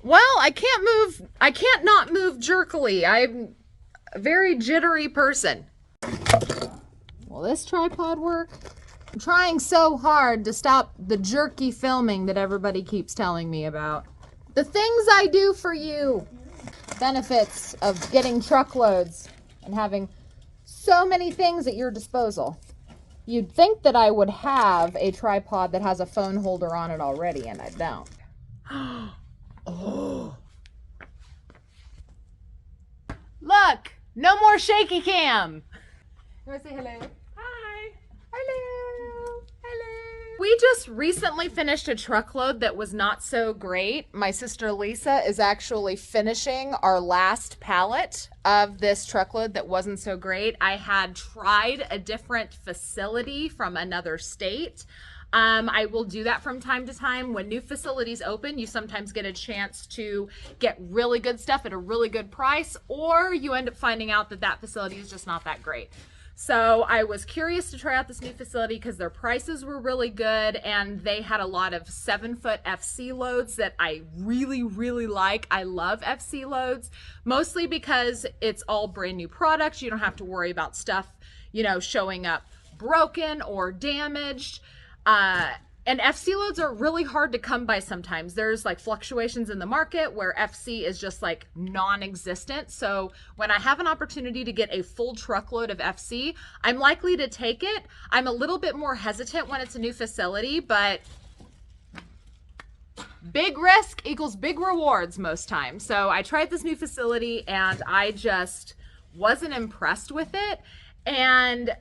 Well, I can't not move jerkily. I'm a very jittery person. Will this tripod work? I'm trying so hard to stop the jerky filming that everybody keeps telling me about. The things I do for you. Benefits of getting truckloads and having so many things at your disposal. You'd think that I would have a tripod that has a phone holder on it already, and I don't. Oh. Look, no more shaky cam. You want to say hello? Hi. Hello. Hello. We just recently finished a truckload that was not so great. My sister Lisa is actually finishing our last pallet of this truckload that wasn't so great. I had tried a different facility from another state. I will do that from time to time. When new facilities open, you sometimes get a chance to get really good stuff at a really good price, or you end up finding out that that facility is just not that great. So I was curious to try out this new facility because their prices were really good, and they had a lot of 7-foot FC loads that I really, really like. I love FC loads, mostly because it's all brand new products. You don't have to worry about stuff, you know, showing up broken or damaged. And FC loads are really hard to come by sometimes. There's like fluctuations in the market where FC is just like non-existent. So when I have an opportunity to get a full truckload of FC, I'm likely to take it. I'm a little bit more hesitant when it's a new facility, but big risk equals big rewards most times. So I tried this new facility and I just wasn't impressed with it. And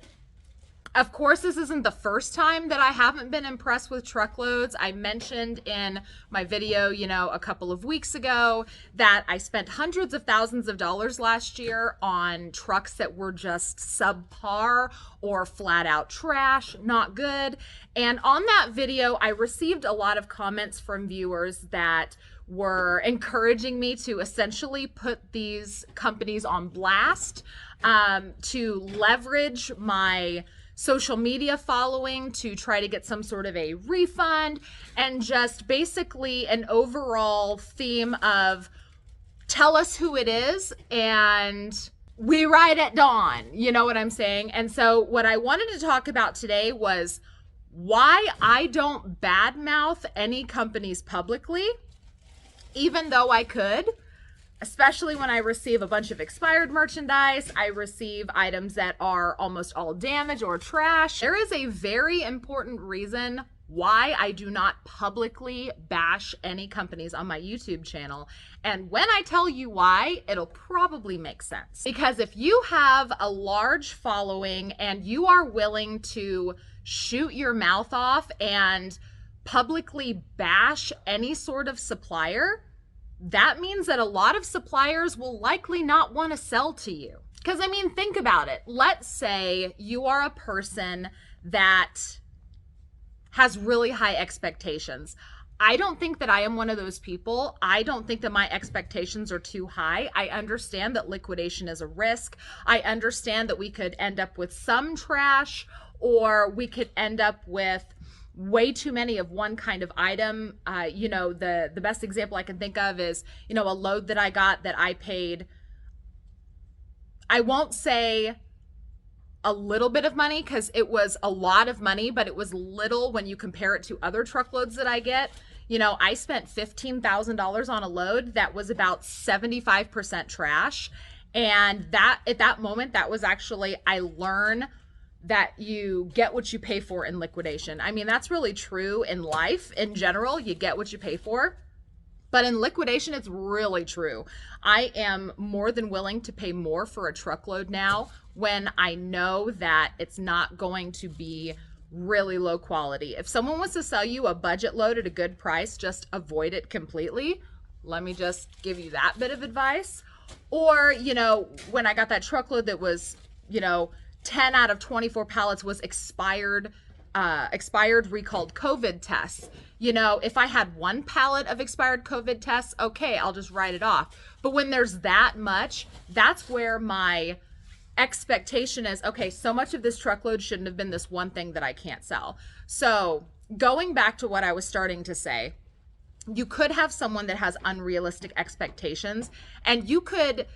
of course, this isn't the first time that I haven't been impressed with truckloads. I mentioned in my video, you know, a couple of weeks ago that I spent hundreds of thousands of dollars last year on trucks that were just subpar or flat out trash, not good. And on that video, I received a lot of comments from viewers that were encouraging me to essentially put these companies on blast, to leverage my social media following to try to get some sort of a refund, and just basically an overall theme of tell us who it is and we ride at dawn. You know what I'm saying? And so what I wanted to talk about today was why I don't badmouth any companies publicly, even though I could. Especially when I receive a bunch of expired merchandise, I receive items that are almost all damaged or trash. There is a very important reason why I do not publicly bash any companies on my YouTube channel. And when I tell you why, it'll probably make sense. Because if you have a large following and you are willing to shoot your mouth off and publicly bash any sort of supplier, that means that a lot of suppliers will likely not want to sell to you. Because, I mean, think about it. Let's say you are a person that has really high expectations. I don't think that I am one of those people. I don't think that my expectations are too high. I understand that liquidation is a risk. I understand that we could end up with some trash, or we could end up with way too many of one kind of item. You know, the best example I can think of is, you know, a load that I got that I paid, I won't say a little bit of money because it was a lot of money, but it was little when you compare it to other truckloads that I get. You know, I spent $15,000 on a load that was about 75% trash. And that at that moment, that was actually, I learned that you get what you pay for in liquidation. I mean, that's really true in life in general. You get what you pay for. But in liquidation, it's really true. I am more than willing to pay more for a truckload now when I know that it's not going to be really low quality. If someone wants to sell you a budget load at a good price, just avoid it completely. Let me just give you that bit of advice. Or, you know, when I got that truckload that was, you know, 10 out of 24 pallets was expired recalled COVID tests. You know, if I had one pallet of expired COVID tests, okay, I'll just write it off. But when there's that much, that's where my expectation is, okay, so much of this truckload shouldn't have been this one thing that I can't sell. So going back to what I was starting to say, you could have someone that has unrealistic expectations, and you could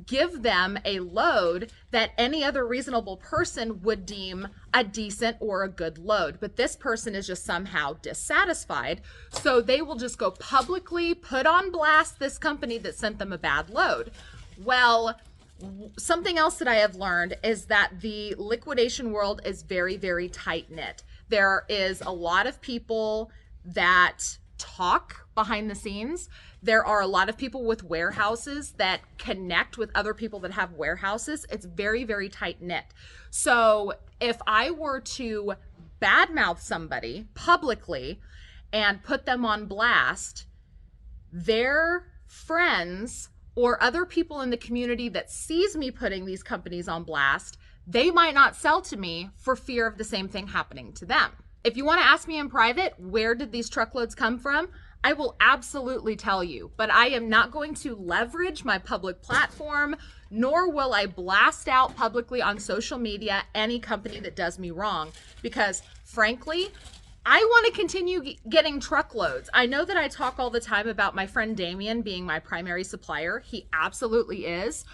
give them a load that any other reasonable person would deem a decent or a good load. But this person is just somehow dissatisfied. So they will just go publicly put on blast this company that sent them a bad load. Well, something else that I have learned is that the liquidation world is very, very tight knit. There is a lot of people that talk behind the scenes. There are a lot of people with warehouses that connect with other people that have warehouses. It's very, very tight knit. So if I were to badmouth somebody publicly and put them on blast, their friends or other people in the community that sees me putting these companies on blast, they might not sell to me for fear of the same thing happening to them. If you want to ask me in private, where did these truckloads come from? I will absolutely tell you, but I am not going to leverage my public platform, nor will I blast out publicly on social media any company that does me wrong, because frankly, I want to continue getting truckloads. I know that I talk all the time about my friend Damien being my primary supplier. He absolutely is.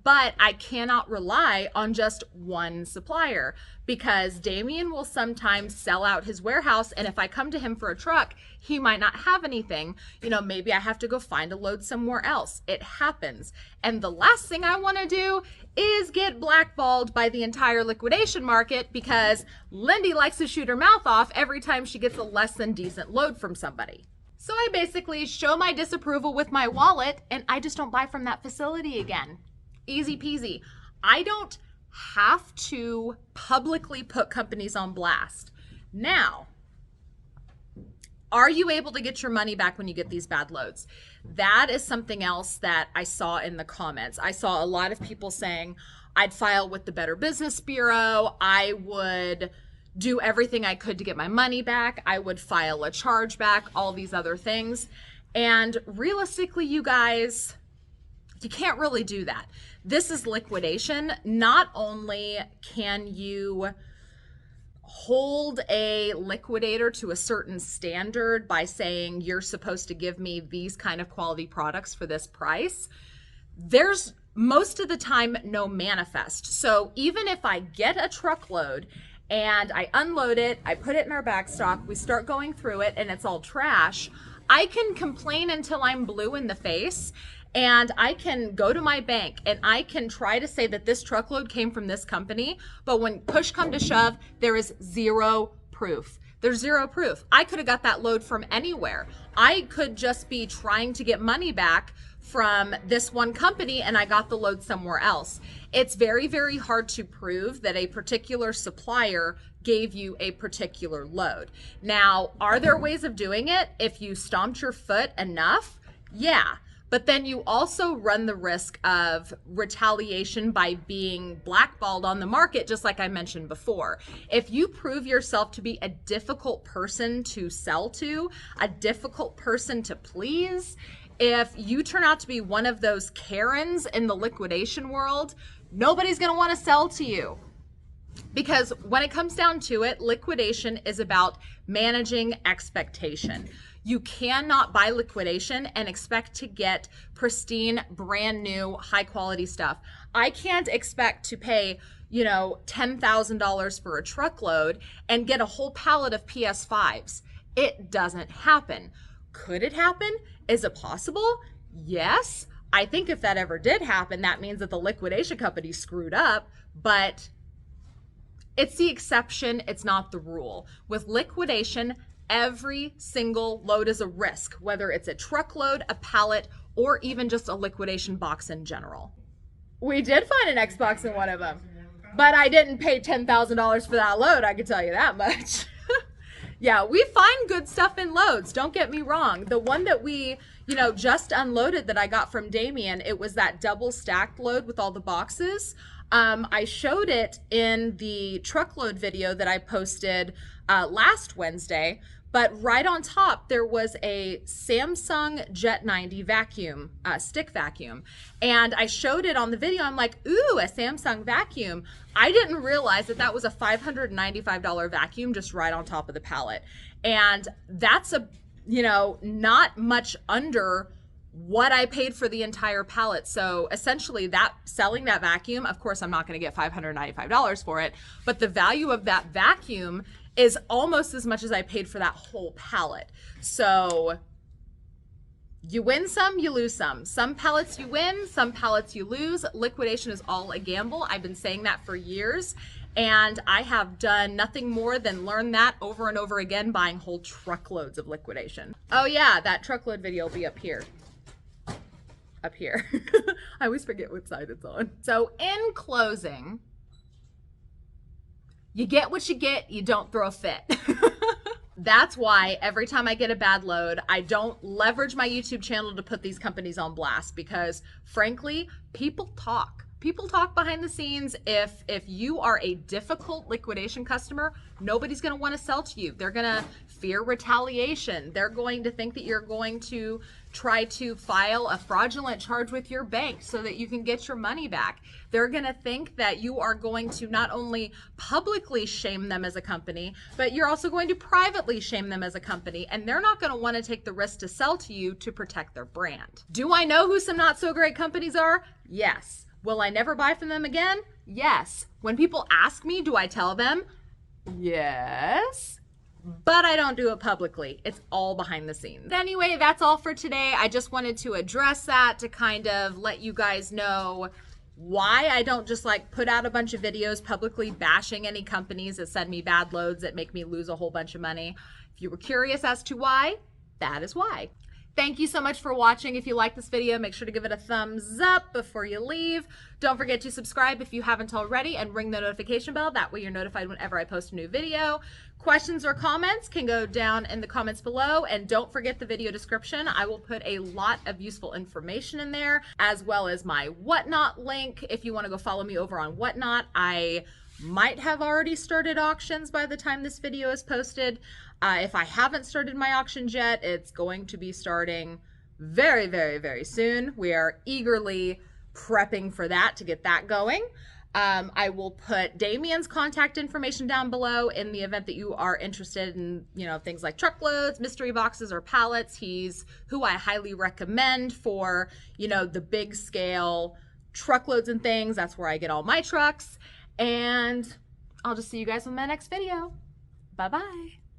But I cannot rely on just one supplier, because Damien will sometimes sell out his warehouse, and if I come to him for a truck, he might not have anything. You know, maybe I have to go find a load somewhere else. It happens. And the last thing I want to do is get blackballed by the entire liquidation market, because Lindey likes to shoot her mouth off every time she gets a less than decent load from somebody. So I basically show my disapproval with my wallet, and I just don't buy from that facility again. Easy peasy. I don't have to publicly put companies on blast. Now, are you able to get your money back when you get these bad loads? That is something else that I saw in the comments. I saw a lot of people saying, I'd file with the Better Business Bureau. I would do everything I could to get my money back. I would file a chargeback, all these other things. And realistically, you guys, you can't really do that. This is liquidation. Not only can you hold a liquidator to a certain standard by saying you're supposed to give me these kind of quality products for this price, there's most of the time no manifest. So even if I get a truckload and I unload it, I put it in our back stock, we start going through it and it's all trash, I can complain until I'm blue in the face. And I can go to my bank and I can try to say that this truckload came from this company, but when push come to shove, there is zero proof. There's zero proof. I could have got that load from anywhere. I could just be trying to get money back from this one company and I got the load somewhere else. It's very, very hard to prove that a particular supplier gave you a particular load. Now, are there ways of doing it if you stomped your foot enough? Yeah. But then you also run the risk of retaliation by being blackballed on the market, just like I mentioned before. If you prove yourself to be a difficult person to sell to, a difficult person to please, if you turn out to be one of those Karens in the liquidation world, nobody's going to want to sell to you. Because when it comes down to it, liquidation is about managing expectation. You cannot buy liquidation and expect to get pristine, brand new, high quality stuff. I can't expect to pay, you know, $10,000 for a truckload and get a whole pallet of PS5s. It doesn't happen. Could it happen? Is it possible? Yes. I think if that ever did happen, that means that the liquidation company screwed up, but it's the exception, it's not the rule. With liquidation, every single load is a risk, whether it's a truckload, a pallet, or even just a liquidation box in general. We did find an Xbox in one of them, but I didn't pay $10,000 for that load, I can tell you that much. Yeah, we find good stuff in loads, don't get me wrong. The one that we, you know, just unloaded that I got from Damien, it was that double stacked load with all the boxes. I showed it in the truckload video that I posted last Wednesday, but right on top there was a Samsung Jet 90 vacuum, stick vacuum. And I showed it on the video. I'm like, ooh, a Samsung vacuum. I didn't realize that that was a $595 vacuum just right on top of the pallet. And that's a you know, not much under what I paid for the entire pallet. So essentially that selling that vacuum, of course, I'm not going to get $595 for it, but the value of that vacuum is almost as much as I paid for that whole pallet. So you win some, you lose some. Some pallets you win, some pallets you lose. Liquidation is all a gamble. I've been saying that for years, and I have done nothing more than learn that over and over again, buying whole truckloads of liquidation. Oh yeah, that truckload video will be up here. Up here. I always forget what side it's on. So in closing, you get what you get, you don't throw a fit. That's why every time I get a bad load, I don't leverage my YouTube channel to put these companies on blast, because frankly, people talk. People talk behind the scenes. If you are a difficult liquidation customer, nobody's going to want to sell to you. They're going to fear retaliation. They're going to think that you're going to try to file a fraudulent charge with your bank so that you can get your money back. They're going to think that you are going to not only publicly shame them as a company, but you're also going to privately shame them as a company, and they're not going to want to take the risk to sell to you to protect their brand. Do I know who some not so great companies are? Yes. Will I never buy from them again? Yes. When people ask me, do I tell them? Yes. But I don't do it publicly. It's all behind the scenes. Anyway, that's all for today. I just wanted to address that to kind of let you guys know why I don't just like put out a bunch of videos publicly bashing any companies that send me bad loads that make me lose a whole bunch of money. If you were curious as to why, that is why. Thank you so much for watching. If you like this video, make sure to give it a thumbs up before you leave. Don't forget to subscribe if you haven't already, and ring the notification bell. That way you're notified whenever I post a new video. Questions or comments can go down in the comments below, and don't forget the video description. I will put a lot of useful information in there, as well as my Whatnot link if you want to go follow me over on Whatnot. I might have already started auctions by the time this video is posted. If I haven't started my auctions yet, it's going to be starting very, very, very soon. We are eagerly prepping for that to get that going. I will put Damien's contact information down below in the event that you are interested in, you know, things like truckloads, mystery boxes, or pallets. He's who I highly recommend for, you know, the big scale truckloads and things. That's where I get all my trucks. And I'll just see you guys in my next video. Bye-bye.